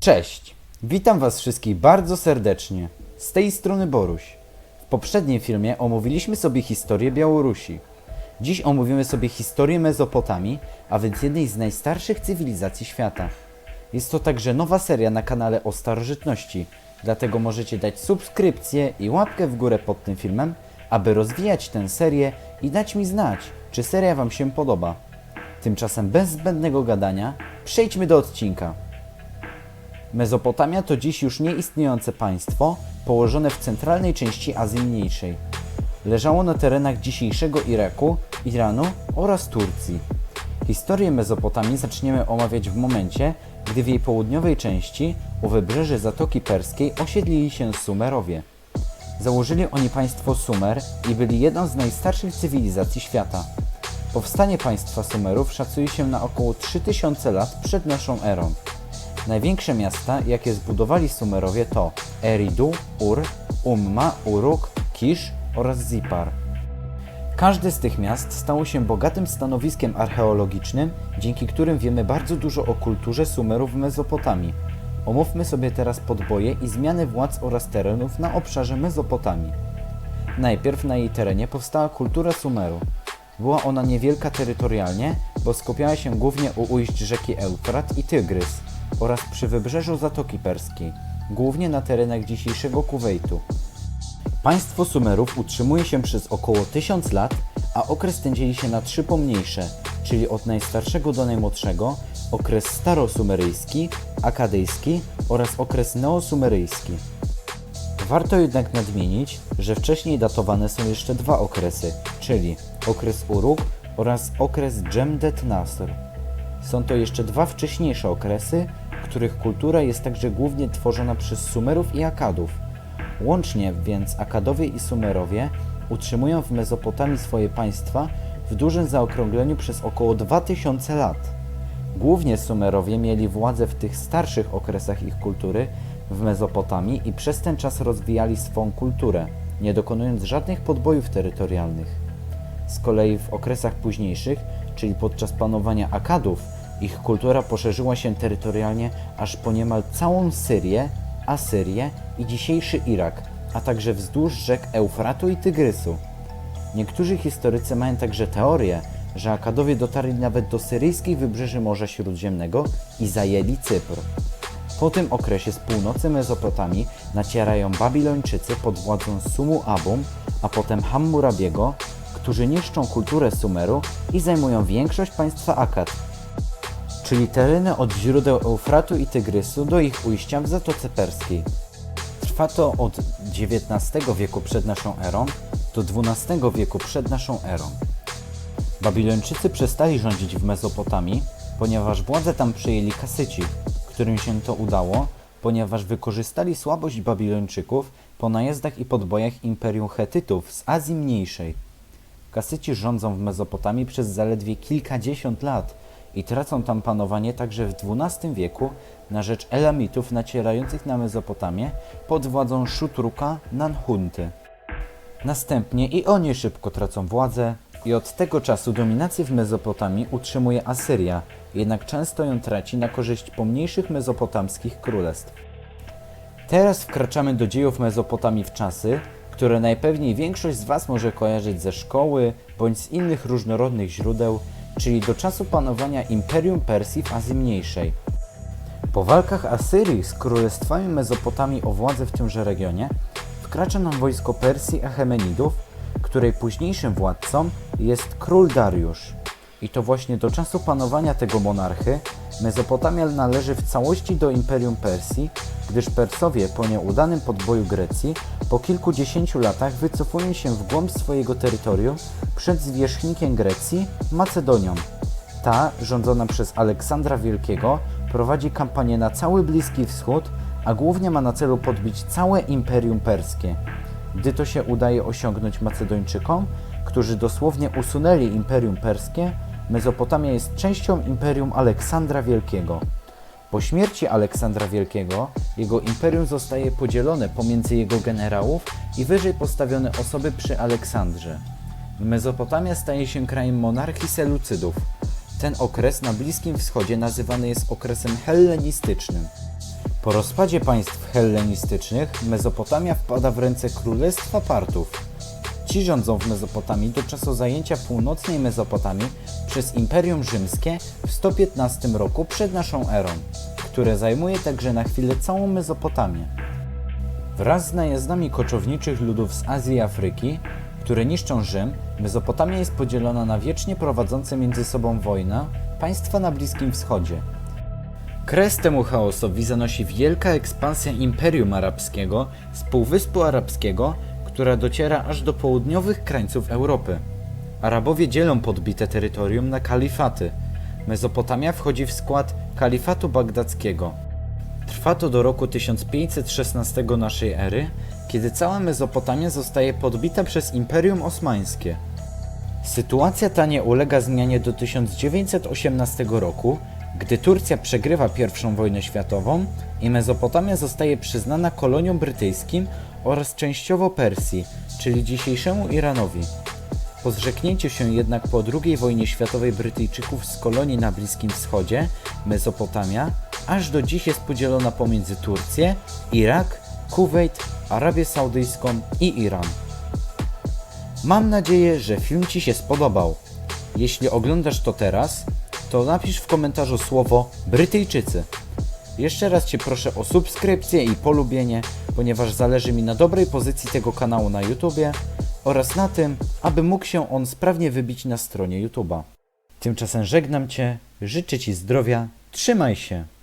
Cześć! Witam Was wszystkich bardzo serdecznie. Z tej strony Boruś. W poprzednim filmie omówiliśmy sobie historię Białorusi. Dziś omówimy sobie historię Mezopotamii, a więc jednej z najstarszych cywilizacji świata. Jest to także nowa seria na kanale o starożytności, dlatego możecie dać subskrypcję i łapkę w górę pod tym filmem, aby rozwijać tę serię i dać mi znać, czy seria Wam się podoba. Tymczasem bez zbędnego gadania, przejdźmy do odcinka. Mezopotamia to dziś już nieistniejące państwo położone w centralnej części Azji Mniejszej. Leżało na terenach dzisiejszego Iraku, Iranu oraz Turcji. Historię Mezopotamii zaczniemy omawiać w momencie, gdy w jej południowej części, u wybrzeży Zatoki Perskiej, osiedlili się Sumerowie. Założyli oni państwo Sumer i byli jedną z najstarszych cywilizacji świata. Powstanie państwa Sumerów szacuje się na około 3000 lat przed naszą erą. Największe miasta, jakie zbudowali Sumerowie, to Eridu, Ur, Umma, Uruk, Kisz oraz Zipar. Każde z tych miast stało się bogatym stanowiskiem archeologicznym, dzięki którym wiemy bardzo dużo o kulturze Sumerów w Mezopotamii. Omówmy sobie teraz podboje i zmiany władz oraz terenów na obszarze Mezopotamii. Najpierw na jej terenie powstała kultura Sumeru. Była ona niewielka terytorialnie, bo skupiała się głównie u ujść rzeki Eufrat i Tygrys oraz przy wybrzeżu Zatoki Perskiej, głównie na terenach dzisiejszego Kuwejtu. Państwo Sumerów utrzymuje się przez około 1000 lat, a okres ten dzieli się na 3 pomniejsze, czyli od najstarszego do najmłodszego, okres starosumeryjski, akadyjski oraz okres neosumeryjski. Warto jednak nadmienić, że wcześniej datowane są jeszcze dwa okresy, czyli okres Uruk oraz okres Dżemdet Nasr. Są to jeszcze dwa wcześniejsze okresy, których kultura jest także głównie tworzona przez Sumerów i Akadów. Łącznie więc Akadowie i Sumerowie utrzymują w Mezopotamii swoje państwa w dużym zaokrągleniu przez około 2000 lat. Głównie Sumerowie mieli władzę w tych starszych okresach ich kultury w Mezopotamii i przez ten czas rozwijali swą kulturę, nie dokonując żadnych podbojów terytorialnych. Z kolei w okresach późniejszych, czyli podczas panowania Akadów, ich kultura poszerzyła się terytorialnie aż po niemal całą Syrię, Asyrię i dzisiejszy Irak, a także wzdłuż rzek Eufratu i Tygrysu. Niektórzy historycy mają także teorię, że Akadowie dotarli nawet do syryjskiej wybrzeży Morza Śródziemnego i zajęli Cypr. Po tym okresie z północy Mezopotamii nacierają Babilończycy pod władzą Sumu-Abum, a potem Hammurabiego, którzy niszczą kulturę Sumeru i zajmują większość państwa Akad, czyli tereny od źródeł Eufratu i Tygrysu do ich ujścia w Zatoce Perskiej. Trwa to od XIX wieku przed naszą erą do XII wieku przed naszą erą. Babilończycy przestali rządzić w Mezopotamii, ponieważ władzę tam przejęli Kasyci, którym się to udało, ponieważ wykorzystali słabość Babilończyków po najazdach i podbojach Imperium Chetytów z Azji Mniejszej. Kasyci rządzą w Mezopotamii przez zaledwie kilkadziesiąt lat i tracą tam panowanie także w XII wieku na rzecz Elamitów nacierających na Mezopotamię pod władzą Szutruka Nanhunty. Następnie i oni szybko tracą władzę i od tego czasu dominację w Mezopotamii utrzymuje Asyria, jednak często ją traci na korzyść pomniejszych mezopotamskich królestw. Teraz wkraczamy do dziejów Mezopotamii w czasy, które najpewniej większość z Was może kojarzyć ze szkoły bądź z innych różnorodnych źródeł, czyli do czasu panowania Imperium Persji w Azji Mniejszej. Po walkach Asyrii z królestwami Mezopotamii o władzę w tymże regionie wkracza nam wojsko Persji Achemenidów, której późniejszym władcą jest król Dariusz. I to właśnie do czasu panowania tego monarchy Mezopotamia należy w całości do Imperium Persji, gdyż Persowie po nieudanym podboju Grecji po kilkudziesięciu latach wycofują się w głąb swojego terytorium przed zwierzchnikiem Grecji, Macedonią. Ta, rządzona przez Aleksandra Wielkiego, prowadzi kampanię na cały Bliski Wschód, a głównie ma na celu podbić całe Imperium Perskie. Gdy to się udaje osiągnąć Macedończykom, którzy dosłownie usunęli Imperium Perskie, Mezopotamia jest częścią Imperium Aleksandra Wielkiego. Po śmierci Aleksandra Wielkiego, jego imperium zostaje podzielone pomiędzy jego generałów i wyżej postawione osoby przy Aleksandrze. Mezopotamia staje się krajem monarchii Selucydów. Ten okres na Bliskim Wschodzie nazywany jest okresem hellenistycznym. Po rozpadzie państw hellenistycznych Mezopotamia wpada w ręce Królestwa Partów. Ci rządzą w Mezopotamii do czasu zajęcia północnej Mezopotamii przez Imperium Rzymskie w 115 roku przed naszą erą, które zajmuje także na chwilę całą Mezopotamię. Wraz z najazdami koczowniczych ludów z Azji i Afryki, które niszczą Rzym, Mezopotamia jest podzielona na wiecznie prowadzące między sobą wojnę państwa na Bliskim Wschodzie. Kres temu chaosowi zanosi wielka ekspansja Imperium Arabskiego z Półwyspu Arabskiego, która dociera aż do południowych krańców Europy. Arabowie dzielą podbite terytorium na kalifaty. Mezopotamia wchodzi w skład kalifatu bagdackiego. Trwa to do roku 1516 naszej ery, kiedy cała Mezopotamia zostaje podbita przez Imperium Osmańskie. Sytuacja ta nie ulega zmianie do 1918 roku, gdy Turcja przegrywa I wojnę światową i Mezopotamia zostaje przyznana koloniom brytyjskim oraz częściowo Persji, czyli dzisiejszemu Iranowi. Po zrzeknięciu się jednak po II wojnie światowej Brytyjczyków z kolonii na Bliskim Wschodzie, Mezopotamia aż do dziś jest podzielona pomiędzy Turcję, Irak, Kuwejt, Arabię Saudyjską i Iran. Mam nadzieję, że film Ci się spodobał. Jeśli oglądasz to teraz, to napisz w komentarzu słowo Brytyjczycy. Jeszcze raz Cię proszę o subskrypcję i polubienie, ponieważ zależy mi na dobrej pozycji tego kanału na YouTubie oraz na tym, aby mógł się on sprawnie wybić na stronie YouTube'a. Tymczasem żegnam Cię, życzę Ci zdrowia, trzymaj się!